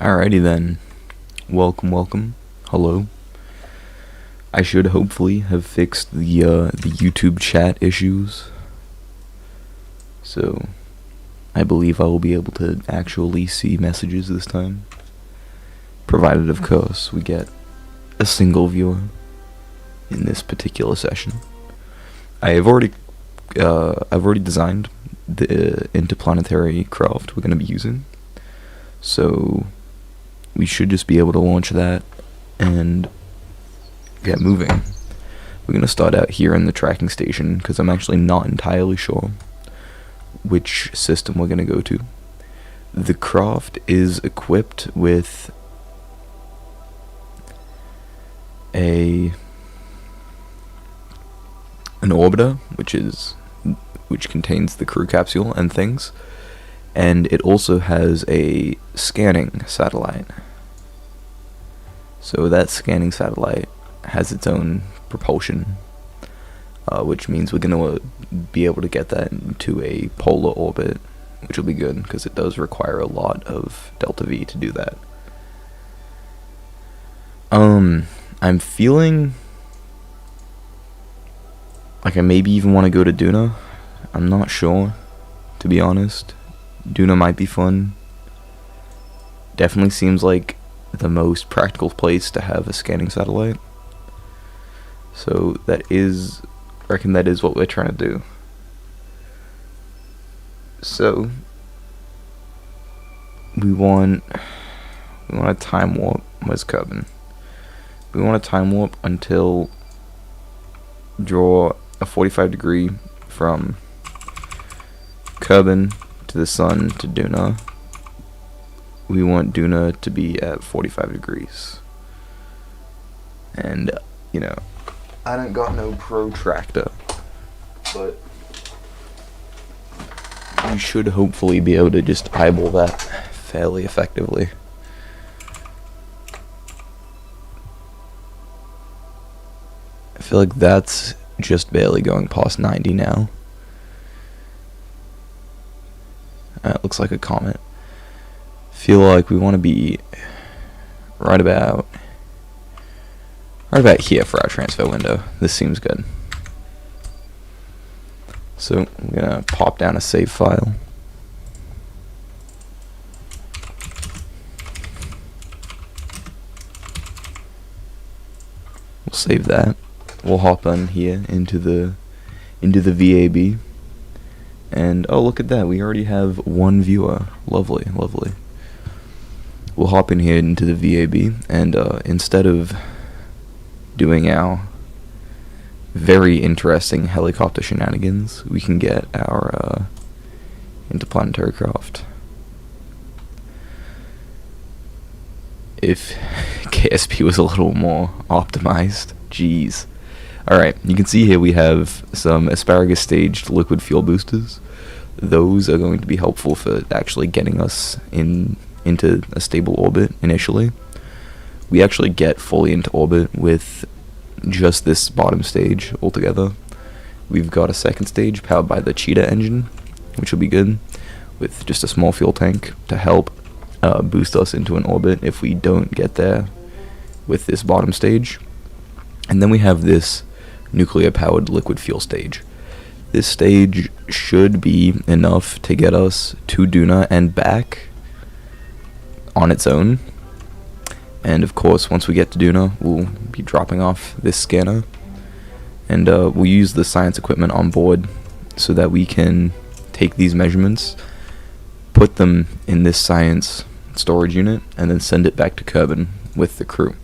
Alrighty then. Welcome. Hello. I should hopefully have fixed the YouTube chat issues. So, I believe I will be able to actually see messages this time. Provided, of course, we get a single viewer in this particular session. I've already designed the interplanetary craft we're going to be using. So, we should just be able to launch that and get moving. We're going to start out here in the tracking station because I'm actually not entirely sure which system we're going to go to. The craft is equipped with an orbiter, which contains the crew capsule and things, and it also has a scanning satellite. So that scanning satellite has its own propulsion, which means we're going to be able to get that into a polar orbit, which will be good because it does require a lot of delta V to do that. I'm feeling like I maybe even want to go to Duna. I'm not sure, to be honest. Duna might be fun. Definitely seems like the most practical place to have a scanning satellite. So I reckon that is what we're trying to do. So we want a time warp. Where's Kerbin? We want a time warp until draw a 45 degree from Kerbin to the sun to Duna. We want Duna to be at 45 degrees. And, I don't got no protractor, but you should hopefully be able to just eyeball that fairly effectively. I feel like that's just barely going past 90 now. It looks like a comet. Feel like we want to be right about here for our transfer window. This seems good. So I'm gonna pop down a save file. We'll save that. We'll hop on here into the VAB. And oh, look at that, we already have one viewer. Lovely. We'll hop in here into the VAB, and instead of doing our very interesting helicopter shenanigans, we can get our interplanetary craft. If KSP was a little more optimized, jeez. Alright, you can see here we have some asparagus staged liquid fuel boosters. Those are going to be helpful for actually getting us into a stable orbit initially. We actually get fully into orbit with just this bottom stage altogether. We've got a second stage powered by the Cheetah engine, which will be good, with just a small fuel tank to help boost us into an orbit if we don't get there with this bottom stage. And then we have this nuclear-powered liquid fuel stage. This stage should be enough to get us to Duna and back on its own. And of course, once we get to Duna, we'll be dropping off this scanner. And we'll use the science equipment on board so that we can take these measurements, put them in this science storage unit, and then send it back to Kerbin with the crew.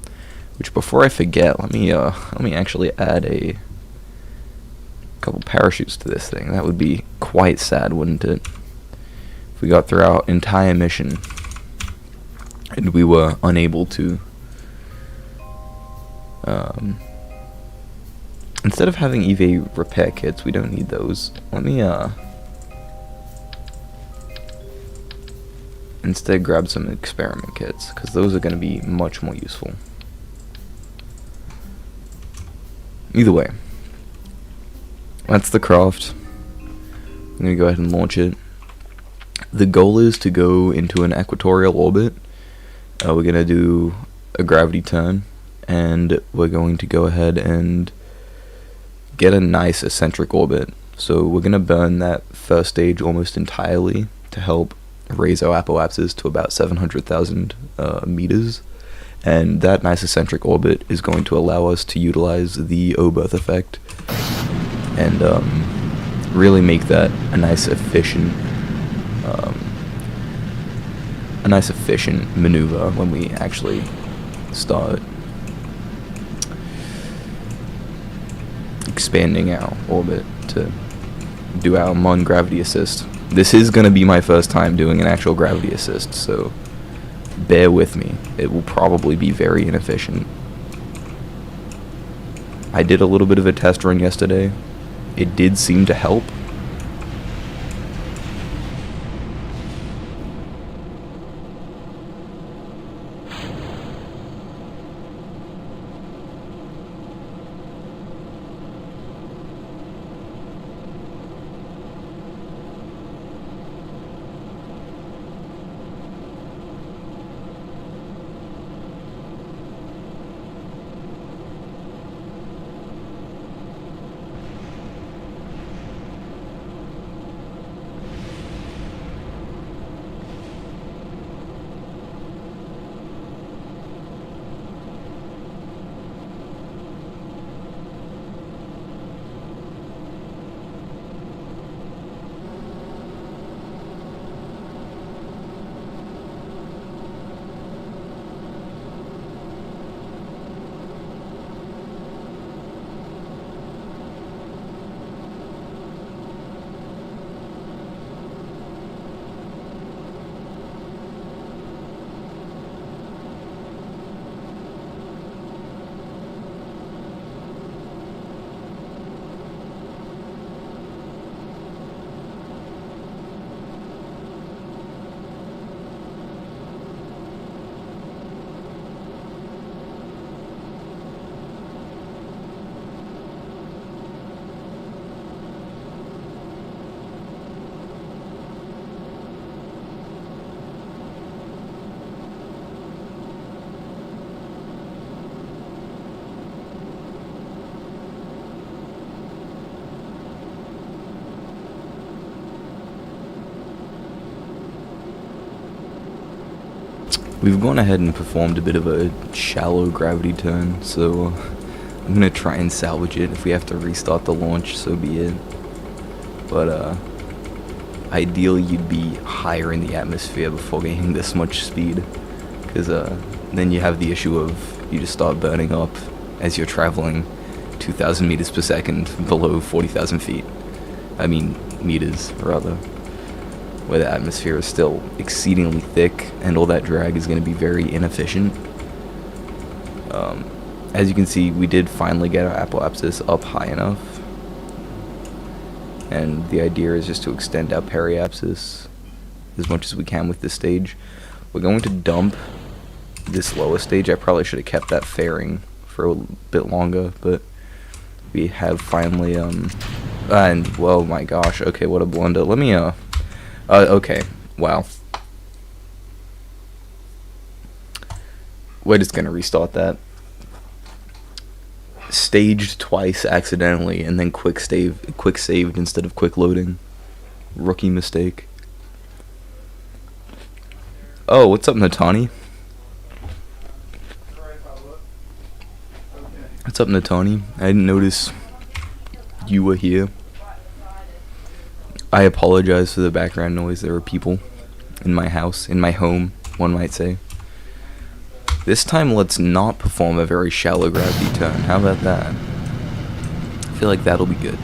Which, before I forget, let me actually add a couple parachutes to this thing. That would be quite sad, wouldn't it? If we got through our entire mission and we were unable to, instead of having EVA repair kits, we don't need those. Let me instead grab some experiment kits, because those are going to be much more useful. Either way, that's the craft. I'm going to go ahead and launch it. The goal is to go into an equatorial orbit We're gonna do a gravity turn, and we're going to go ahead and get a nice eccentric orbit. So we're gonna burn that first stage almost entirely to help raise our apoapsis to about 700,000 meters, and that nice eccentric orbit is going to allow us to utilize the O-berth effect and really make that a nice efficient maneuver when we actually start expanding our orbit to do our Mon gravity assist. This is going to be my first time doing an actual gravity assist, so bear with me. It will probably be very inefficient. I did a little bit of a test run yesterday. It did seem to help. We've gone ahead and performed a bit of a shallow gravity turn, so I'm gonna try and salvage it. If we have to restart the launch, so be it. But ideally you'd be higher in the atmosphere before gaining this much speed, because then you have the issue of you just start burning up as you're traveling 2,000 meters per second below 40,000 feet. I mean, meters, rather. Where the atmosphere is still exceedingly thick, and all that drag is going to be very inefficient. As you can see, we did finally get our apoapsis up high enough, and the idea is just to extend our periapsis as much as we can with this stage. We're going to dump this lower stage. I probably should have kept that fairing for a bit longer, but we have finally, and, well, my gosh, okay, what a blunder. Let me, okay, wow. We're just gonna restart that. Staged twice accidentally, and then quick saved instead of quick loading. Rookie mistake. Oh, what's up, Natani? What's up, Natani? I didn't notice you were here. I apologize for the background noise. There are people in my house, in my home, one might say. This time, let's not perform a very shallow gravity turn. How about that? I feel like that'll be good.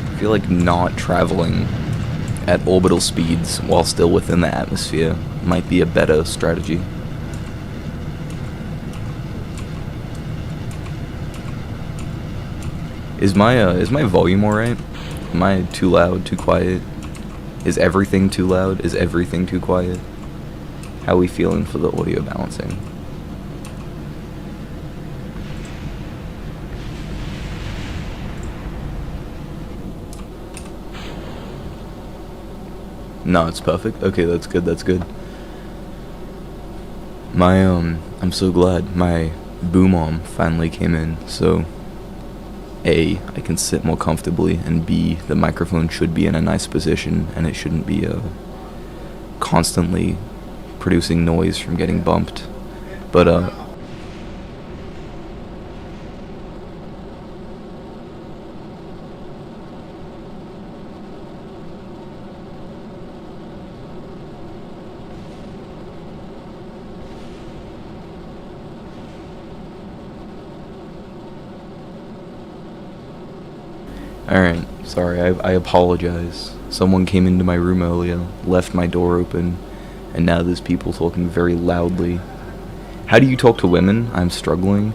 I feel like not traveling at orbital speeds while still within the atmosphere might be a better strategy. Is my volume alright? Am I too loud, too quiet? Is everything too loud? Is everything too quiet? How are we feeling for the audio balancing? No, it's perfect. Okay, that's good, that's good. I'm so glad my boom arm finally came in, so A, I can sit more comfortably, and B, the microphone should be in a nice position, and it shouldn't be constantly producing noise from getting bumped. But alright, sorry, I apologize. Someone came into my room earlier, left my door open, and now there's people talking very loudly. How do you talk to women? I'm struggling.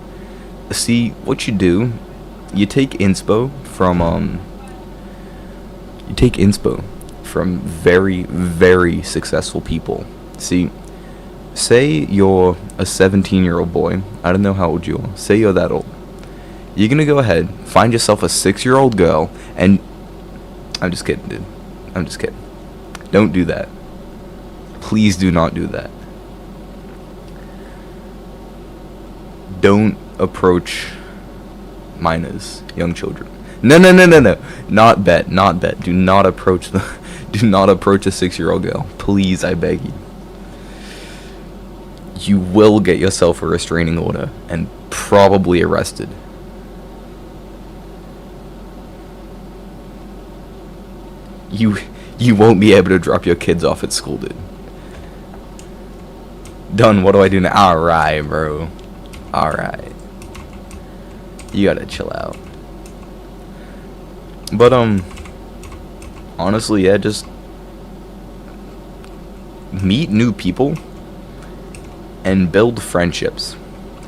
See, what you do, you take inspo from very, very successful people. See, say you're a 17-year-old boy. I don't know how old you are. Say you're that old. You're gonna go ahead, find yourself a 6-year-old girl, and I'm just kidding, dude. I'm just kidding. Don't do that. Please do not do that. Don't approach minors, young children. No. Not bet. Do not approach the do not approach a 6-year-old girl. Please, I beg you. You will get yourself a restraining order and probably arrested. You won't be able to drop your kids off at school, dude. Done. What do I do now? Alright, bro. Alright. You gotta chill out. But, honestly, yeah, just meet new people and build friendships.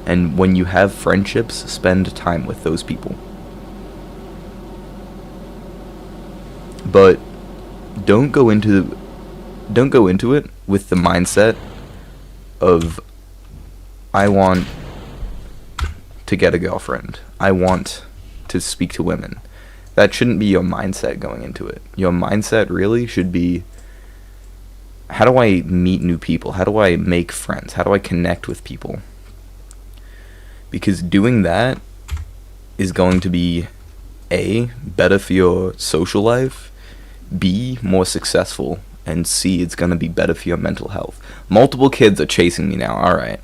And when you have friendships, spend time with those people. But don't go into it with the mindset of I want to get a girlfriend. I want to speak to women. That shouldn't be your mindset going into it. Your mindset really should be, how do I meet new people? How do I make friends? How do I connect with people? Because doing that is going to be A, better for your social life, B, more successful, and C, it's going to be better for your mental health. Multiple kids are chasing me now. Alright.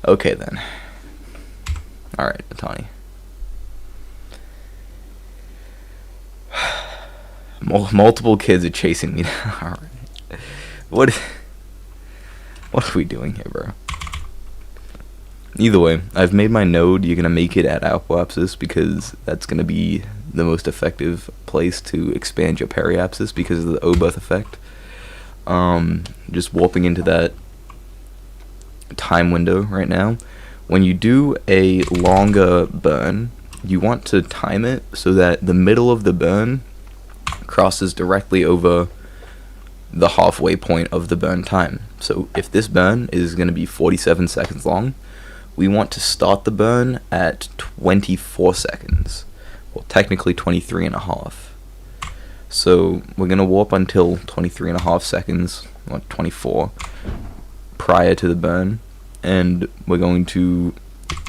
Okay then. Alright, Atani. Multiple kids are chasing me now. Alright. What are we doing here, bro? Either way, I've made my node. You're going to make it at apoapsis because that's going to be the most effective place to expand your periapsis because of the O-birth effect. Just warping into that time window right now. When you do a longer burn, you want to time it so that the middle of the burn crosses directly over the halfway point of the burn time. So if this burn is going to be 47 seconds long, we want to start the burn at 24 seconds. Well, technically 23 and a half. So we're going to warp until 23 and a half seconds, or 24, prior to the burn. And we're going to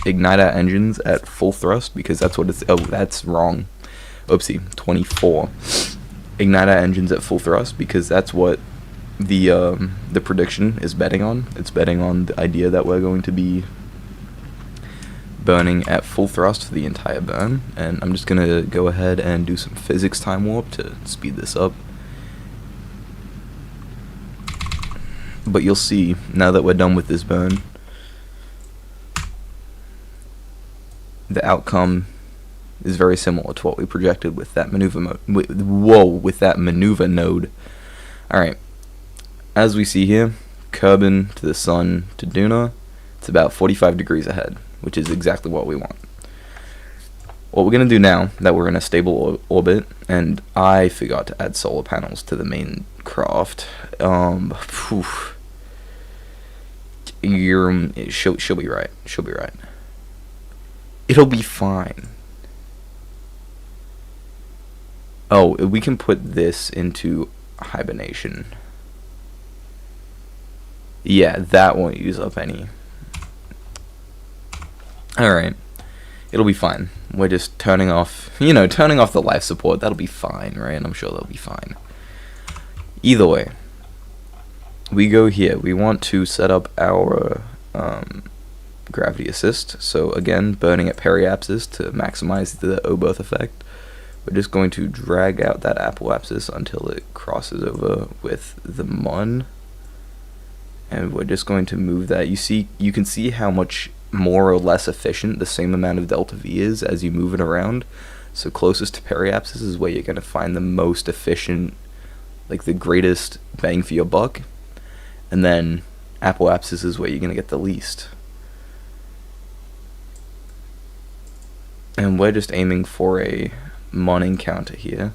ignite our engines at full thrust, because that's what it's... Oh, that's wrong. Oopsie. 24. Ignite our engines at full thrust, because that's what the prediction is betting on. It's betting on the idea that we're going to be burning at full thrust for the entire burn. And I'm just going to go ahead and do some physics time warp to speed this up. But you'll see, now that we're done with this burn, the outcome is very similar to what we projected with that maneuver with that maneuver node. Alright, as we see here, Kerbin to the sun to Duna, it's about 45 degrees ahead, which is exactly what we want. What we're going to do now that we're in a stable orbit, and I forgot to add solar panels to the main craft, she'll be right. She'll be right. It'll be fine. Oh, we can put this into hibernation. Yeah, that won't use up any. Alright. It'll be fine. We're just turning off, turning off the life support. That'll be fine, right? I'm sure that'll be fine. Either way, we go here. We want to set up our gravity assist. So again, burning at periapsis to maximize the O-berth effect. We're just going to drag out that apoapsis until it crosses over with the mun. And we're just going to move that. You can see how much more or less efficient the same amount of delta V is as you move it around. So closest to periapsis is where you're going to find the most efficient, like the greatest bang for your buck. And then apoapsis is where you're going to get the least. And we're just aiming for a mun encounter here.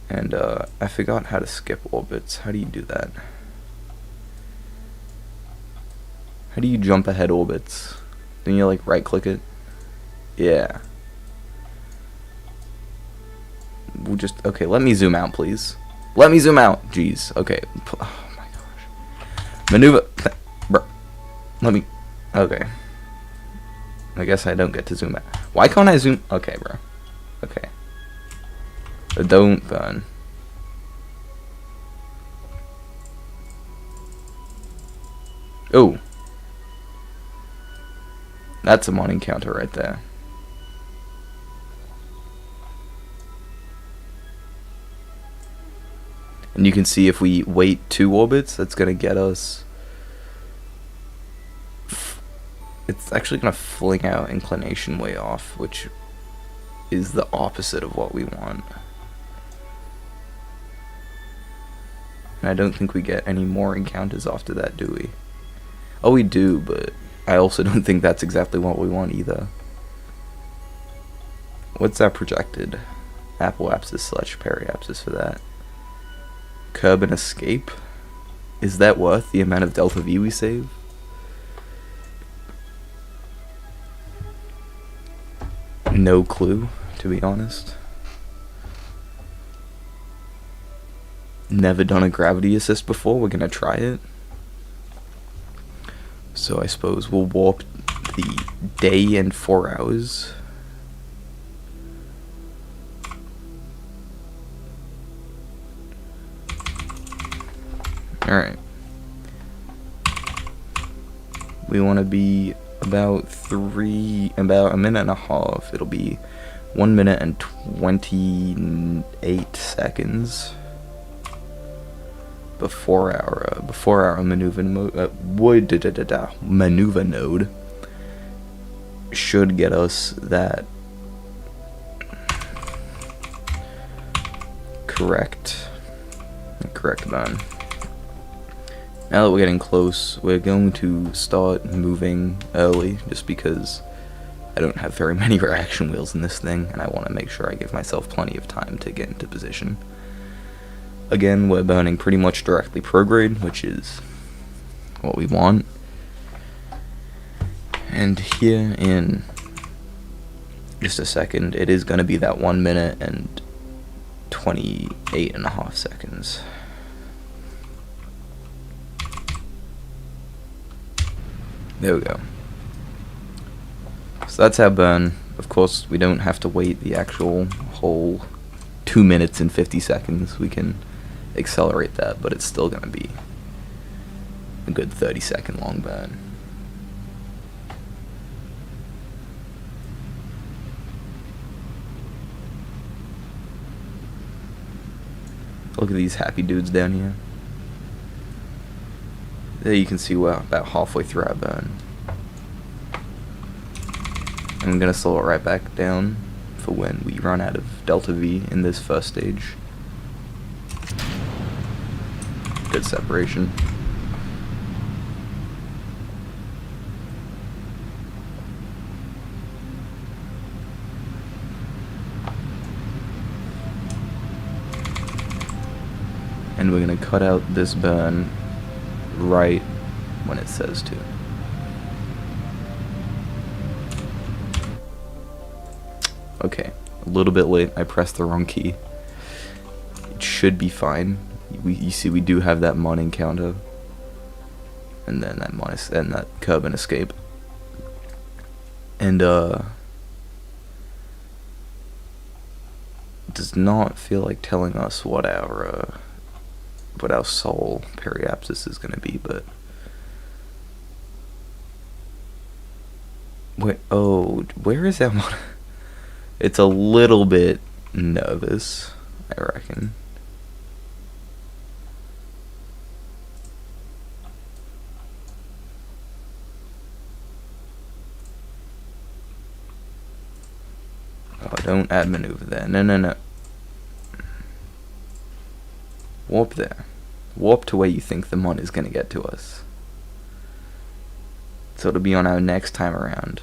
And I forgot how to skip orbits. How do you do that? How do you jump ahead orbits? Then you like right click it? Yeah. We'll just, okay, let me zoom out, please. Let me zoom out. Jeez. Okay. Oh my gosh. Maneuver. Bro. Let me. Okay. I guess I don't get to zoom out. Why can't I zoom? Okay, bro. Okay. But don't burn. Oh. That's a mun encounter right there. And you can see if we wait 2 orbits, that's going to get us... It's actually going to fling out inclination way off, which is the opposite of what we want. And I don't think we get any more encounters after that, do we? Oh, we do, but I also don't think that's exactly what we want either. What's our projected apoapsis / periapsis for that? Curb and escape? Is that worth the amount of delta V we save? No clue, to be honest. Never done a gravity assist before, we're gonna try it. So I suppose we'll warp the day and 4 hours. Alright. We want to be about a minute and a half. It'll be 1 minute and 28 seconds before our maneuver maneuver node should get us that correct burn. Now that we're getting close, we're going to start moving early, just because I don't have very many reaction wheels in this thing, and I want to make sure I give myself plenty of time to get into position. Again, we're burning pretty much directly prograde, which is what we want. And here in just a second, it is going to be that 1 minute and 28.5 seconds. There we go. So that's our burn. Of course, we don't have to wait the actual whole 2 minutes and 50 seconds. We can accelerate that, but it's still going to be a good 30-second long burn. Look at these happy dudes down here. There you can see we're about halfway through our burn. I'm going to slow it right back down for when we run out of delta V in this first stage. Good separation. And we're going to cut out this burn right when it says to. Okay, a little bit late. I pressed the wrong key. should be fine. You see, we do have that mon encounter, and then that curb and escape, and does not feel like telling us what our soul periapsis is gonna be, but where is that mon? It's a little bit nervous, I reckon. Oh, don't add maneuver there. No. Warp there. Warp to where you think the mon is going to get to us. So it'll be on our next time around.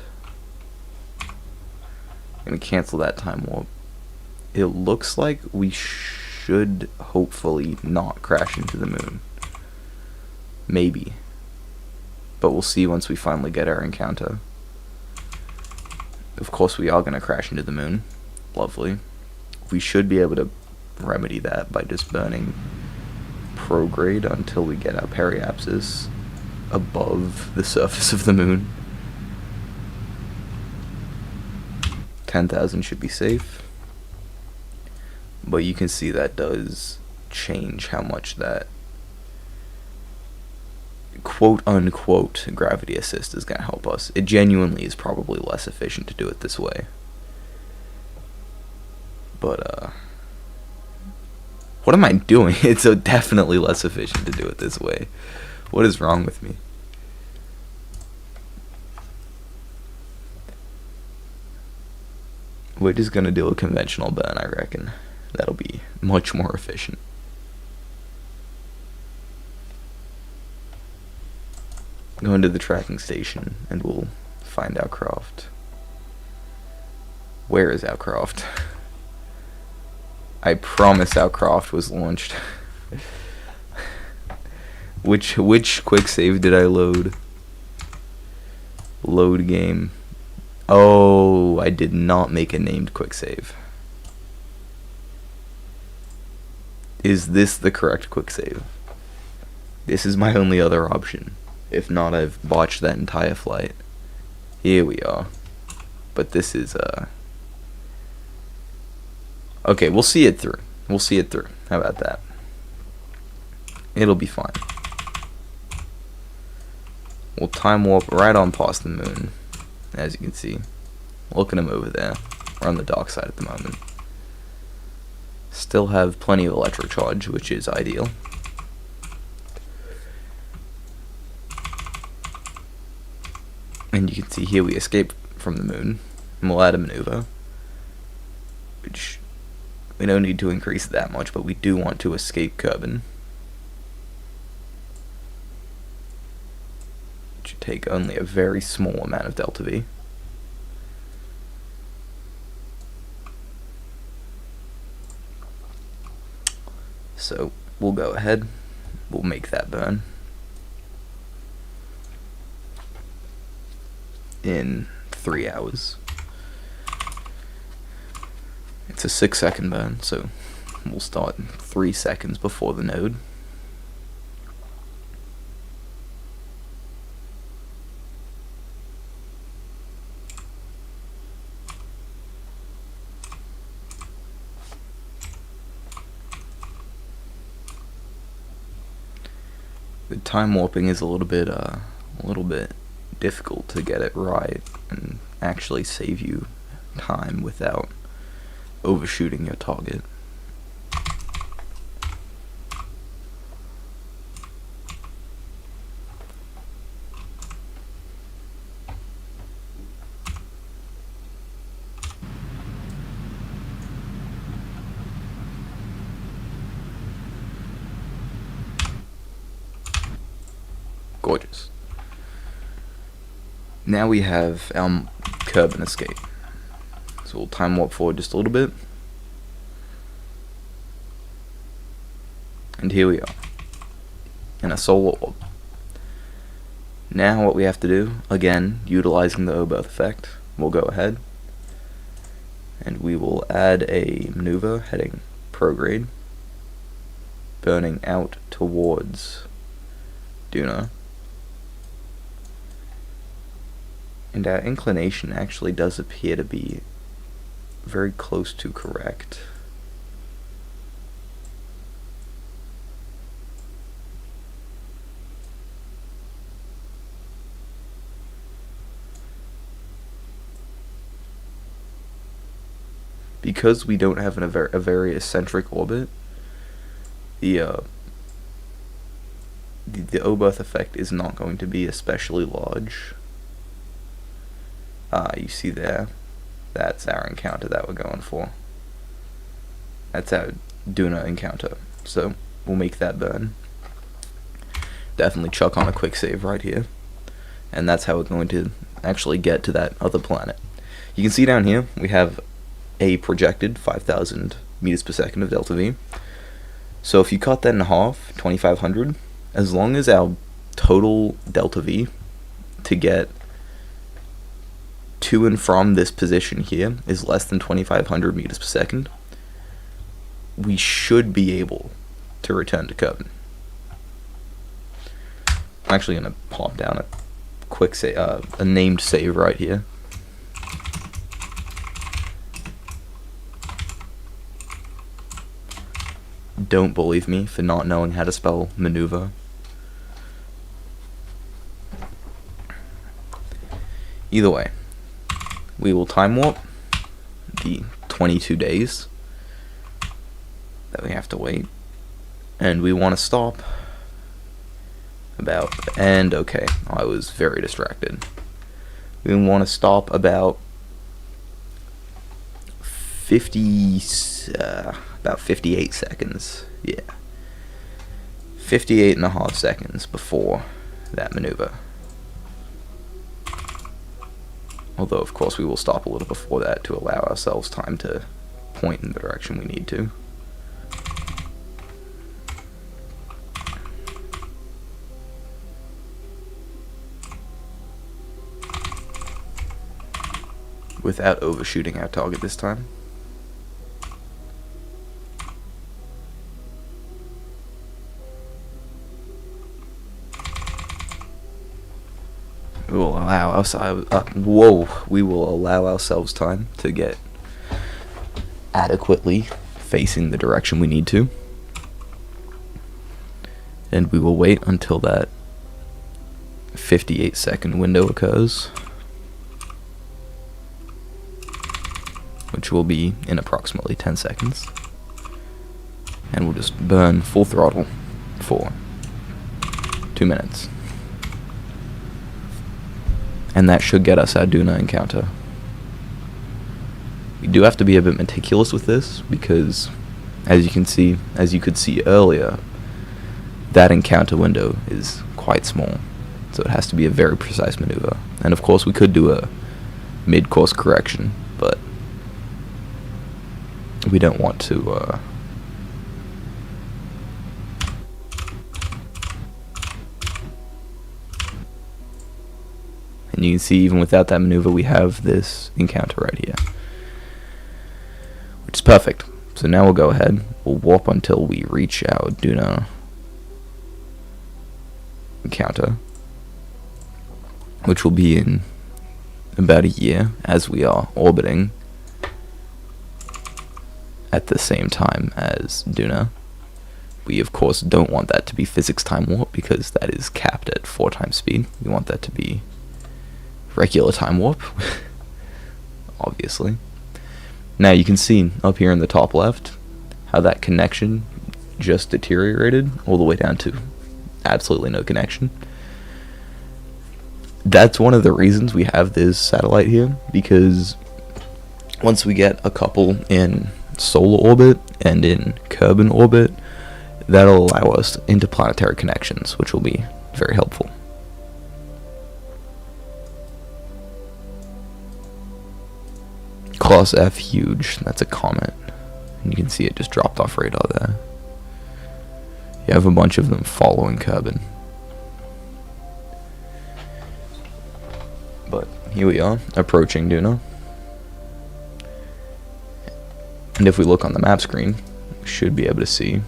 I'm going to cancel that time warp. It looks like we should hopefully not crash into the moon. Maybe. But we'll see once we finally get our encounter. Of course we are going to crash into the moon. Lovely. We should be able to remedy that by just burning prograde until we get our periapsis above the surface of the moon. 10,000 should be safe. But you can see that does change how much that quote-unquote gravity assist is going to help us. It genuinely is probably less efficient to do it this way. But, what am I doing? It's definitely less efficient to do it this way. What is wrong with me? We're just going to do a conventional burn, I reckon. That'll be much more efficient. Go into the tracking station and we'll find our craft. Where is our craft? I promise our craft was launched. Which quick save did I load? Load game. Oh, I did not make a named quick save. Is this the correct quick save? This is my only other option. If not, I've botched that entire flight. Here we are. But this is, okay, we'll see it through. We'll see it through. How about that? It'll be fine. We'll time warp right on past the moon. As you can see. Look at him over there. We're on the dark side at the moment. Still have plenty of electrocharge, which is ideal. And you can see here we escape from the moon, and we'll add a maneuver, which we don't need to increase that much, but we do want to escape Kerbin. It should take only a very small amount of delta V. So we'll go ahead, we'll make that burn. In 3 hours. It's a 6-second burn, so we'll start 3 seconds before the node. The time warping is a little bit difficult to get it right and actually save you time without overshooting your target. Gorgeous. Now we have our curb and escape. So we'll time warp forward just a little bit. And here we are. In a solar orb. Now what we have to do, again, utilizing the Oberth effect, we'll go ahead. And we will add a maneuver heading prograde. burning out towards Duna. And our inclination actually does appear to be very close to correct. Because we don't have a very eccentric orbit, the Oberth effect is not going to be especially large. You see there, that's our encounter that we're going for. That's our Duna encounter. So we'll make that burn. Definitely chuck on a quick save right here. And that's how we're going to actually get to that other planet. You can see down here, we have a projected 5,000 meters per second of delta V. So if you cut that in half, 2,500, as long as our total delta V to get to and from this position here is less than 2,500 meters per second, we should be able to return to Kerbin. I'm actually going to pop down a quick a named save right here. Don't believe me for not knowing how to spell maneuver. Either way, we will time warp the 22 days that we have to wait, and we want to stop about, and okay, I was very distracted. We want to stop about 58 seconds, yeah, 58.5 seconds before that maneuver. Although, of course, we will stop a little before that to allow ourselves time to point in the direction we need to. Without overshooting our target this time. We will allow ourselves. We will allow ourselves time to get adequately facing the direction we need to, and we will wait until that 58-second window occurs, which will be in approximately 10 seconds, and we'll just burn full throttle for 2 minutes. And that should get us our Duna encounter. We do have to be a bit meticulous with this because, as you could see earlier, that encounter window is quite small. So it has to be a very precise maneuver. And of course we could do a mid-course correction, but we don't want to and you can see even without that maneuver we have this encounter right here, which is perfect. So now we'll go ahead, we'll warp until we reach our Duna encounter, which will be in about a year as we are orbiting at the same time as Duna. We of course don't want that to be physics time warp because that is capped at 4 times speed. We want that to be regular time warp, obviously. Now you can see up here in the top left how that connection just deteriorated all the way down to absolutely no connection. That's one of the reasons we have this satellite here, because once we get a couple in solar orbit and in Kerbin orbit, that'll allow us interplanetary connections, which will be very helpful. Class F huge, that's a comet, and you can see it just dropped off radar there. You have a bunch of them following Kerbin. But here we are, approaching Duna. And if we look on the map screen, we should be able to see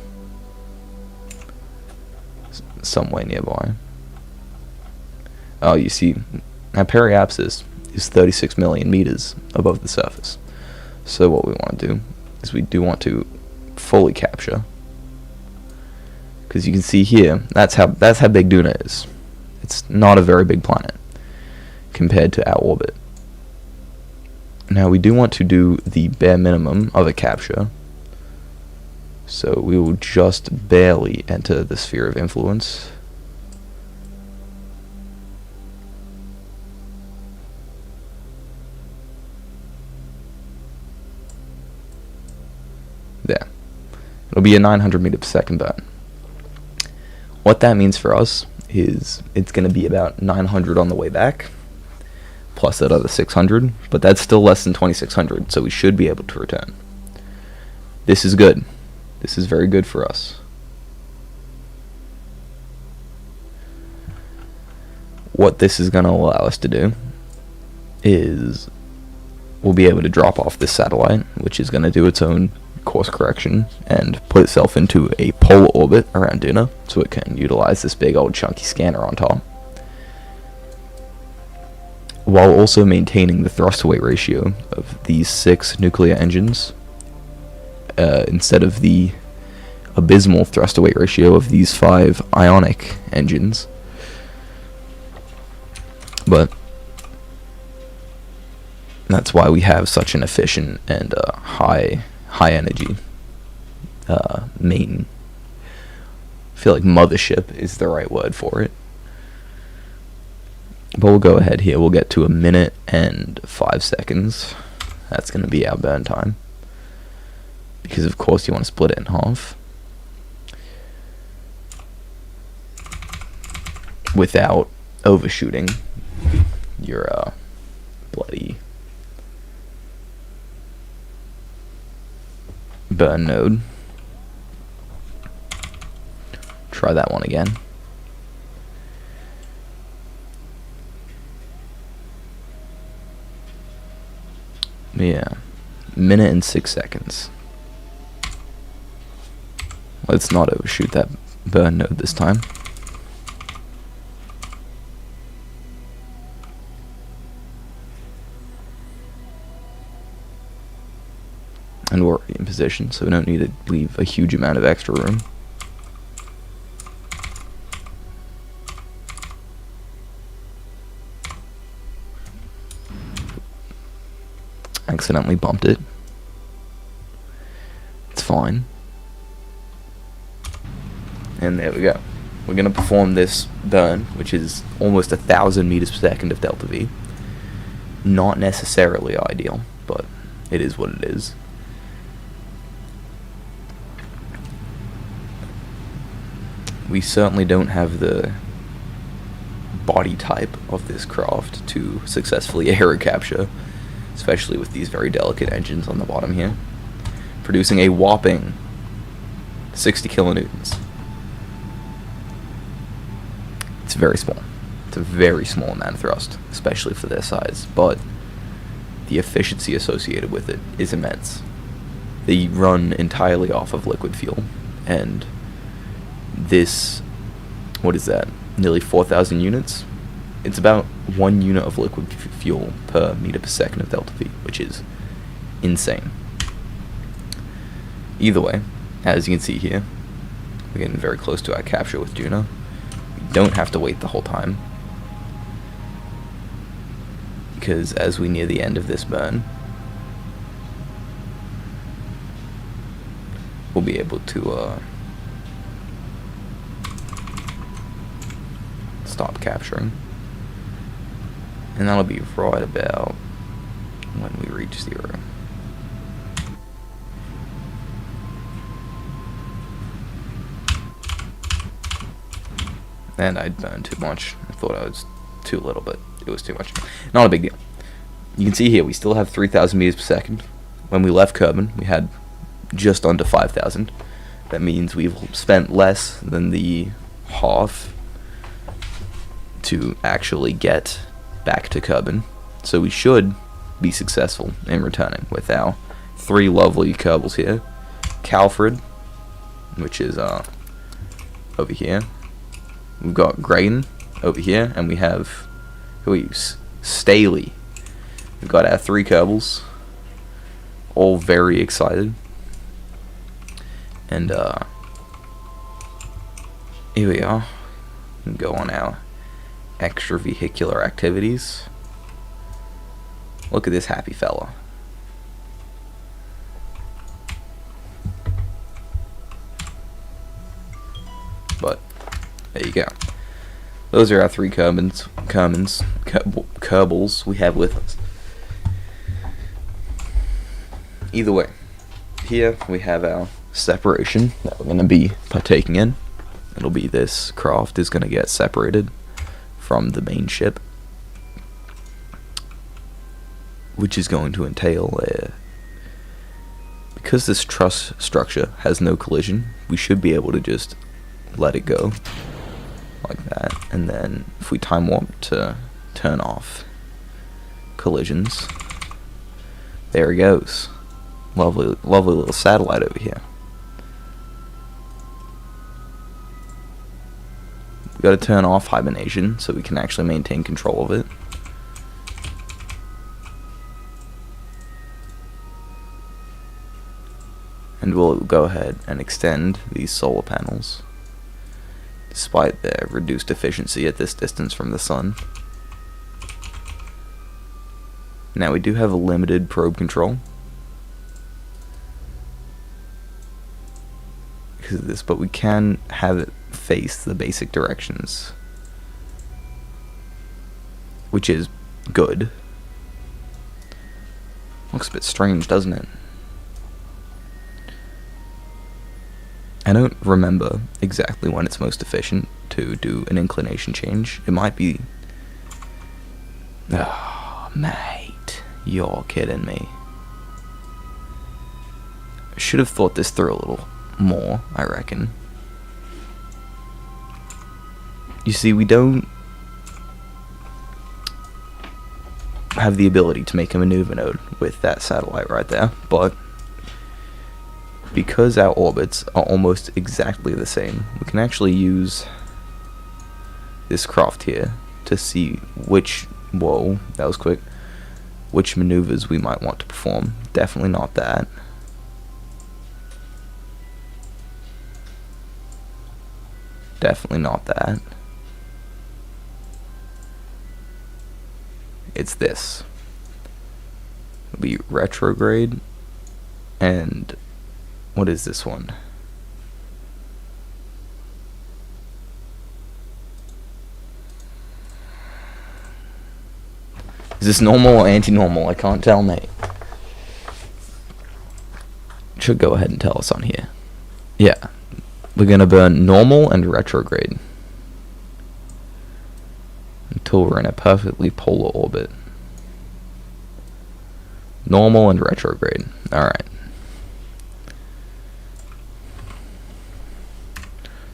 somewhere nearby. Oh, you see, our periapsis is 36 million meters above the surface. So what we want to do is we do want to fully capture, because you can see here that's how big Duna is. It's not a very big planet compared to our orbit. Now we do want to do the bare minimum of a capture, so we will just barely enter the sphere of influence. There. It'll be a 900 meter per second burn. What that means for us is it's going to be about 900 on the way back, plus that other 600, but that's still less than 2600, so we should be able to return. This is good. This is very good for us. What this is going to allow us to do is we'll be able to drop off this satellite, which is going to do its own course correction and put itself into a polar orbit around Duna, so it can utilize this big old chunky scanner on top, while also maintaining the thrust-to-weight ratio of these 6 nuclear engines, instead of the abysmal thrust-to-weight ratio of these 5 ionic engines. But that's why we have such an efficient and high energy main. I feel like mothership is the right word for it. But we'll go ahead here. We'll get to 1 minute and 5 seconds. That's going to be our burn time, because of course you want to split it in half without overshooting your bloody burn node. Try that one again. Yeah, 1 minute and 6 seconds. Let's not overshoot that burn node this time. And we're already in position, so we don't need to leave a huge amount of extra room. Accidentally bumped it. It's fine. And there we go. We're going to perform this burn, which is almost 1,000 meters per second of delta V. Not necessarily ideal, but it is what it is. We certainly don't have the body type of this craft to successfully aero capture, especially with these very delicate engines on the bottom here, producing a whopping 60 kilonewtons. It's very small. It's a very small amount of thrust, especially for their size, but the efficiency associated with it is immense. They run entirely off of liquid fuel, and this, what is that, nearly 4,000 units? It's about 1 unit of liquid fuel per meter per second of delta V, which is insane. Either way, as you can see here, we're getting very close to our capture with Duna. We don't have to wait the whole time, because as we near the end of this burn, we'll be able to stop capturing. And that'll be right about when we reach 0. And I burned too much. I thought I was too little, but it was too much. Not a big deal. You can see here we still have 3,000 meters per second. When we left Kerbin, we had just under 5,000. That means we've spent less than the half to actually get back to Kerbin, so we should be successful in returning with our 3 lovely Kerbals here. Calfred, which is over here, we've got Graydon over here, and we have, who we use? Staley. We've got our 3 Kerbals, all very excited. And here we are. We can go on our extravehicular activities. Look at this happy fella. But there you go. Those are our 3 Kerbals we have with us. Either way, here we have our separation that we're going to be partaking in. It'll be this craft is going to get separated from the main ship, which is going to entail because this truss structure has no collision, we should be able to just let it go like that, and then if we time warp to turn off collisions, there he goes. Lovely little satellite over here. We got to turn off hibernation so we can actually maintain control of it. And we'll go ahead and extend these solar panels, despite their reduced efficiency at this distance from the sun. Now we do have a limited probe control because of this, but we can have it face the basic directions, which is good. Looks a bit strange, doesn't it? I don't remember exactly when it's most efficient to do an inclination change. It might be... Oh, mate, you're kidding me. I should have thought this through a little more, I reckon. You see, we don't have the ability to make a maneuver node with that satellite right there, but because our orbits are almost exactly the same, we can actually use this craft here to see which, whoa, that was quick, which maneuvers we might want to perform. Definitely not that. Definitely not that. It's this. It'll be retrograde, and what is this one? Is this normal or anti-normal? I can't tell, mate. Should go ahead and tell us on here. Yeah. We're gonna burn normal and retrograde until we're in a perfectly polar orbit. Normal and retrograde. Alright.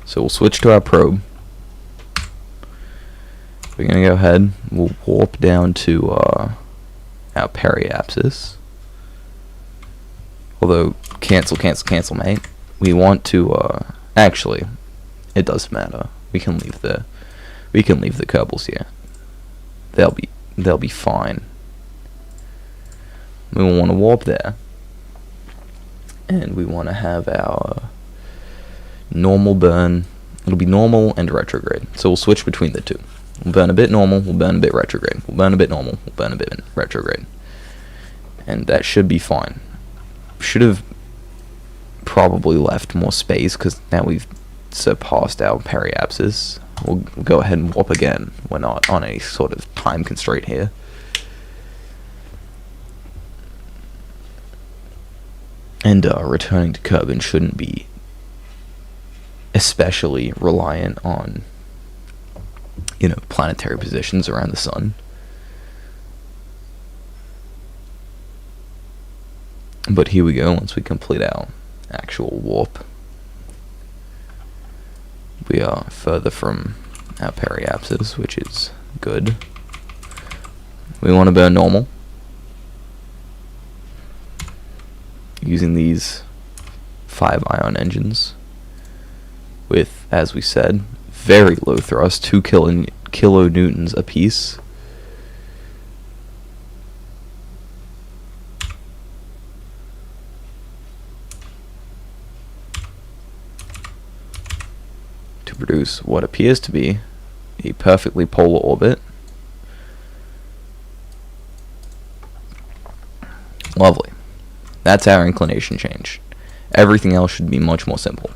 So we'll switch to our probe. We're gonna go ahead, we'll warp down to our periapsis. Although, cancel, mate. We want to, actually, it doesn't matter. We can leave the Kerbals here. They'll be fine. We want to warp there, and we want to have our normal burn. It'll be normal and retrograde. So we'll switch between the two. We'll burn a bit normal, we'll burn a bit retrograde. We'll burn a bit normal, we'll burn a bit retrograde. And that should be fine. Should have probably left more space because now we've surpassed our periapsis. We'll go ahead and warp again. We're not on any sort of time constraint here. And returning to Kerbin shouldn't be especially reliant on, planetary positions around the sun. But here we go. Once we complete our actual warp, we are further from our periapsis, which is good. We want to burn normal using these 5 ion engines with, as we said, very low thrust, 2 kilonewtons apiece. To produce what appears to be a perfectly polar orbit. Lovely. That's our inclination change. Everything else should be much more simple.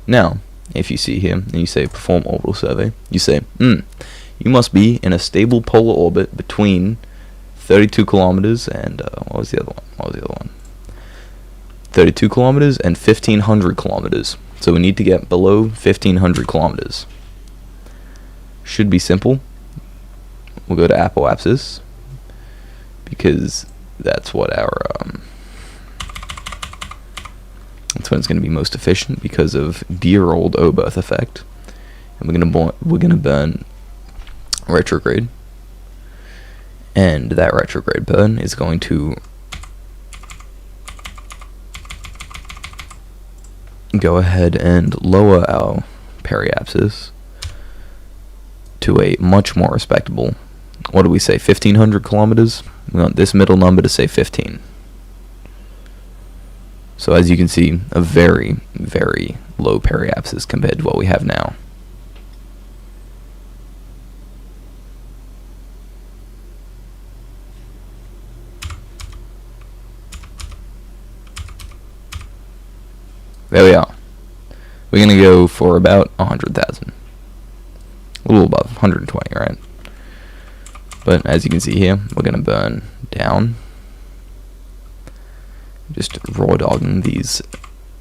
Now, if you see here, and you say perform orbital survey, you say, you must be in a stable polar orbit between 32 kilometers and, what was the other one? 32 kilometers and 1500 kilometers. So we need to get below 1500 kilometers. Should be simple. We'll go to apoapsis, because that's what that's when it's going to be most efficient because of dear old Oberth effect. And we're gonna burn retrograde, and that retrograde burn is going to go ahead and lower our periapsis to a much more respectable, what do we say, 1500 kilometers? We want this middle number to say 15. So as you can see, a very, very low periapsis compared to what we have now. There we are. We're going to go for about 100,000. A little above, 120, right? But as you can see here, we're going to burn down. Just raw dogging these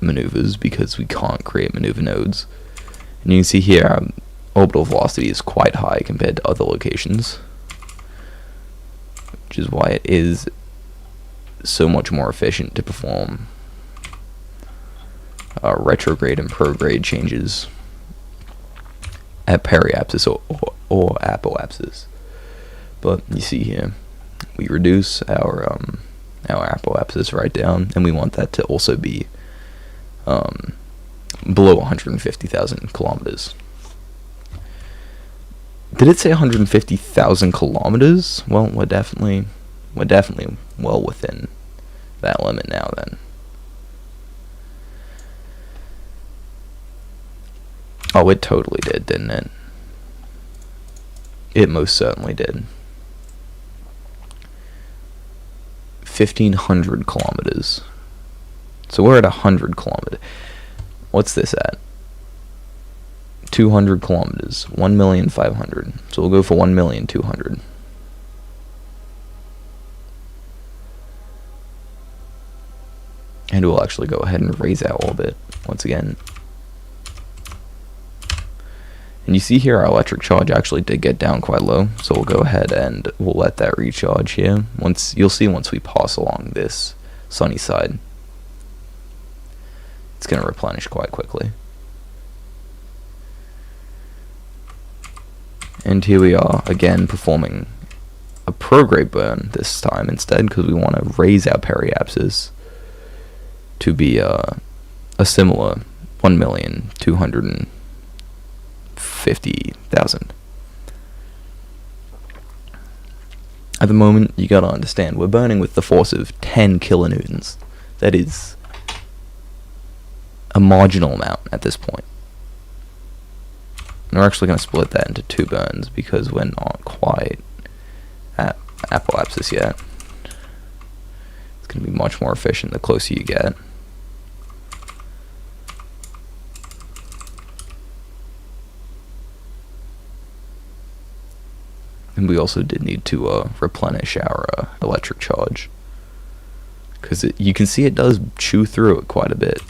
maneuvers because we can't create maneuver nodes. And you can see here our orbital velocity is quite high compared to other locations, which is why it is so much more efficient to perform retrograde and prograde changes at periapsis or apoapsis. But you see here, we reduce our apoapsis right down, and we want that to also be below 150,000 kilometers. Did it say 150,000 kilometers? Well, we're definitely well within that limit now then. Oh, it totally did, didn't it? It most certainly did. 1,500 kilometers. So we're at 100 kilometers. What's this at? 200 kilometers. 1,500,000. So we'll go for 1,200,000. And we'll actually go ahead and raise our orbit once again. And you see here our electric charge actually did get down quite low, so we'll go ahead and we'll let that recharge here. You'll see once we pass along this sunny side, it's going to replenish quite quickly. And here we are again performing a prograde burn this time instead, because we want to raise our periapsis to be a similar 1,250,000. At the moment, you gotta understand, we're burning with the force of 10 kilonewtons. That is a marginal amount at this point. And we're actually going to split that into 2 burns because we're not quite at apoapsis yet. It's going to be much more efficient the closer you get. And we also did need to replenish our electric charge, because you can see it does chew through it quite a bit.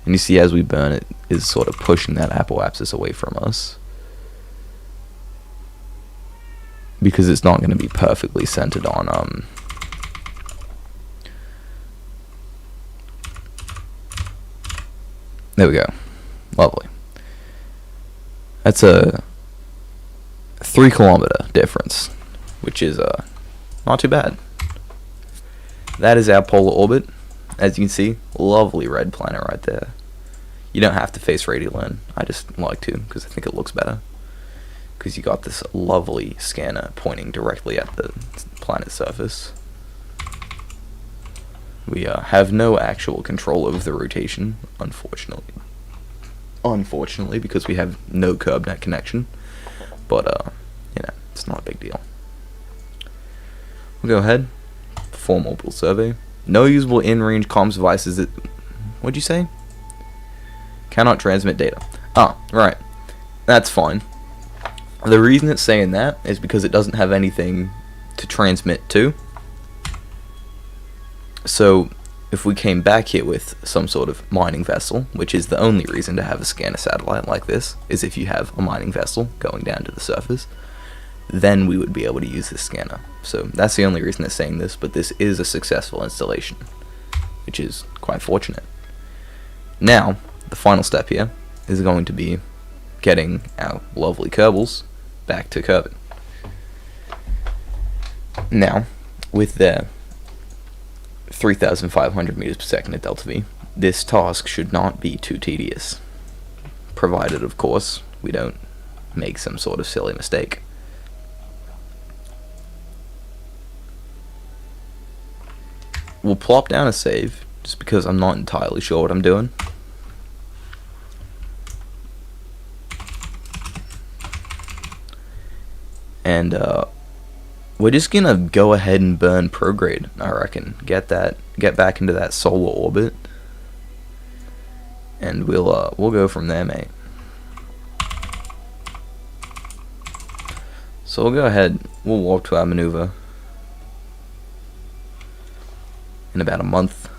And you see as we burn, it is sort of pushing that apoapsis away from us, because it's not going to be perfectly centered on there we go. Lovely. That's a 3 kilometer difference, which is not too bad. That is our polar orbit. As you can see, lovely red planet right there. You don't have to face radial in. I just like to because I think it looks better. Because you got this lovely scanner pointing directly at the planet's surface. We have no actual control over the rotation, unfortunately. Unfortunately, because we have no curb net connection. But, it's not a big deal. We'll go ahead, perform orbital survey. No usable in-range comms devices that... What'd you say? Cannot transmit data. Ah, right. That's fine. The reason it's saying that is because it doesn't have anything to transmit to. So, if we came back here with some sort of mining vessel, which is the only reason to have a scanner satellite like this, is if you have a mining vessel going down to the surface, then we would be able to use this scanner. So that's the only reason it's saying this, but this is a successful installation, which is quite fortunate. Now, the final step here is going to be getting our lovely Kerbals back to Kerbin. Now, with their 3,500 meters per second at delta V, this task should not be too tedious, provided, of course, we don't make some sort of silly mistake. We'll plop down a save, just because I'm not entirely sure what I'm doing. And we're just gonna go ahead and burn prograde, I reckon. Get back into that solar orbit, and we'll go from there, mate. So we'll go ahead. We'll warp to our maneuver in about a month,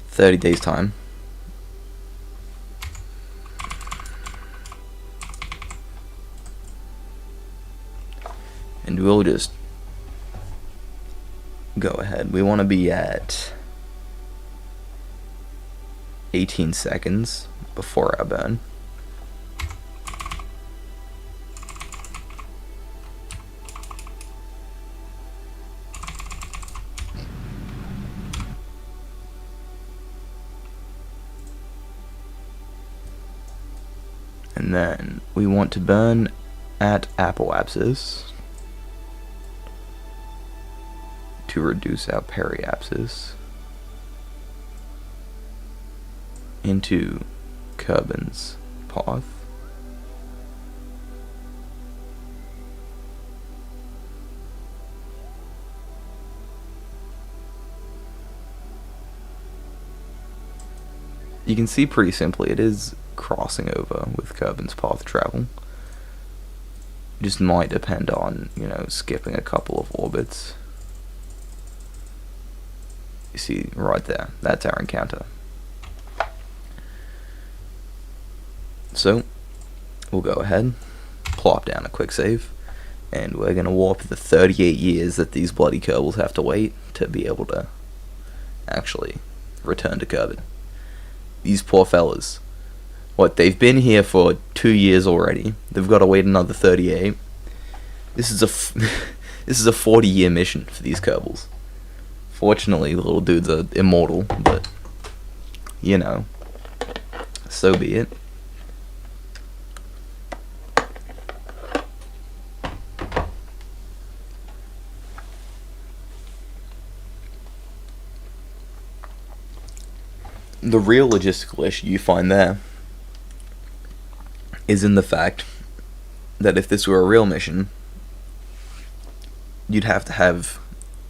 30 days time. And we'll just go ahead. We want to be at 18 seconds before our burn. And then we want to burn at apoapsis to reduce our periapsis into Kerbin's path. You can see pretty simply it is crossing over with Kerbin's path travel. Just might depend on, skipping a couple of orbits. You see right there, that's our encounter. So, we'll go ahead, plop down a quick save, and we're going to warp the 38 years that these bloody Kerbals have to wait to be able to actually return to Kerbin. These poor fellas. What, they've been here for 2 years already. They've got to wait another 38. This is a 40-year mission for these Kerbals. Fortunately, the little dudes are immortal, but, so be it. The real logistical issue you find there is in the fact that if this were a real mission, you'd have to have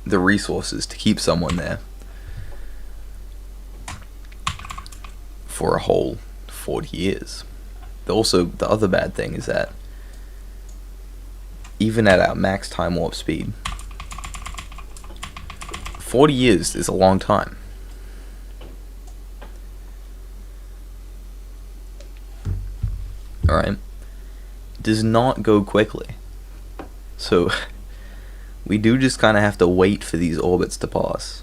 the resources to keep someone there for a whole 40 years. Also, the other bad thing is that even at our max time warp speed, 40 years is a long time. Alright? Does not go quickly. So we do just kind of have to wait for these orbits to pass.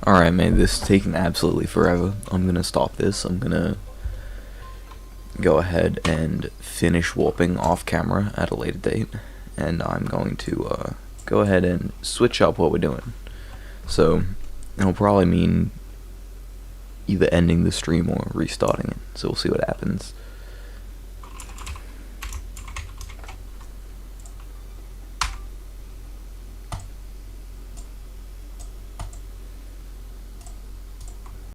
Alright, man, this is taking absolutely forever. I'm gonna stop this. I'm gonna go ahead and finish warping off camera at a later date. And I'm going to go ahead and switch up what we're doing. So, it'll probably mean either ending the stream or restarting it. So we'll see what happens.